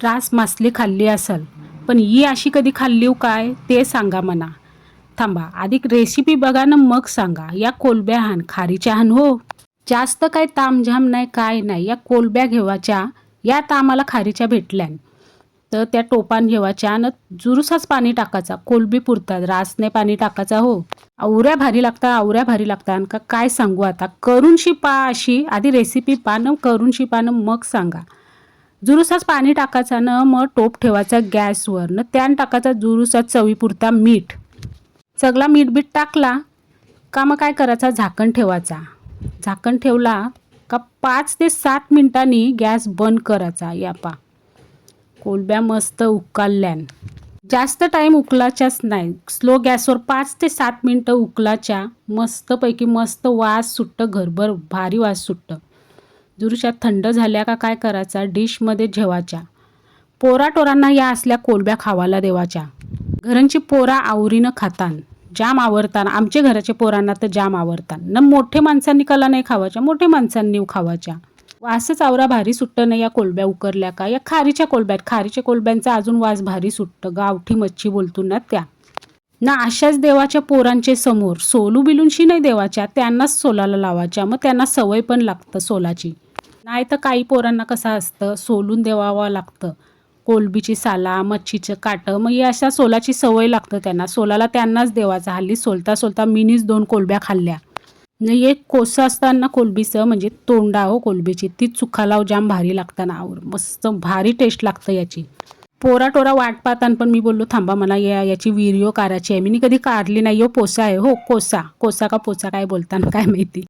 रास मासली खाल्ली असेल, पण ही अशी कधी खाल्ली हो काय ते सांगा म्हणा. थांबा आधी रेसिपी बघा ना मग सांगा. या कोलब्या हान खारीच्या हान हो. जास्त काय तामझाम नाही काय नाही. या कोलब्या घेवाच्या, यात आम्हाला खारीच्या भेटल्यान तर त्या टोपान घेवाच्या आणि जुरुसाच पाणी टाकायचा. कोलबी पुरतात, रासने पाणी टाकायचा हो. आवऱ्या भारी लागतात, आवऱ्या भारी लागतात का काय सांगू. आता करून शिपा अशी आधी रेसिपी पानं करून शिपानं मग सांगा. जुरुसाच पाणी टाकायचं ना, मग टोप ठेवायचा गॅसवर न त्यान टाकायचा जुरुसा चवीपुरता मीठ. सगळा मीठ बीठ टाकला का मग काय करायचा, झाकण ठेवायचा. झाकण ठेवला का 5 ते 7 मिनिटांनी गॅस बंद करायचा. या पा कोलब्या मस्त उकळल्यान. जास्त टाईम उकलाच्याच नाही, स्लो गॅसवर 5 ते 7 मिनटं उकलाच्या. मस्तपैकी मस्त वास सुट्ट, घरभर भारी वास सुट्ट. जुरुशात थंड झाल्या का काय करायचा, डिशमध्ये ठेवायच्या. पोराटोरांना या असल्या कोलब्या खावायला देवाच्या. घरांची पोरा आवरीनं खातान, जाम आवडतात. आमच्या घराच्या पोरांना तर जाम आवडतात न. मोठे माणसांनी कला नाही खावाच्या, मोठे माणसांनी खावाच्या. वासच आवरा भारी सुट्ट नाही या कोलब्या उकरल्या का. या खारीच्या कोलब्यात, खारीच्या कोलब्यांचा अजून वास भारी सुट्ट. गावठी मच्छी बोलतो ना त्या ना. अशाच देवाच्या पोरांचे समोर सोलू बिलूनशी नाही देवाच्या, त्यांनाच सोलाला लावाच्या. मग त्यांना सवय पण लागतं सोलाची. नाही तर काही पोरांना कसं असतं, सोलून देवावं लागतं कोलबीची साला, मच्छीचं काटं. मग ही अशा सोलाची सवय लागतं त्यांना. सोलाला त्यांनाच देवाचा. हल्ली सोलता सोलता मीनीच 2 कोलब्या खाल्ल्या. नाही एक कोसं असताना कोलबीचं म्हणजे तोंडा हो कोलबीची, ती चुखालाव जाम भारी लागताना आवर. मस्त भारी टेस्ट लागतं याची. पोराटोरा वाट पाहतान, पण मी बोललो थांबा मला याची व्हिडिओ काढायची आहे. मी कधी काढली नाही. यो पोसा आहे हो, कोसा. कोसा का पोचा काय बोलताना काय माहिती.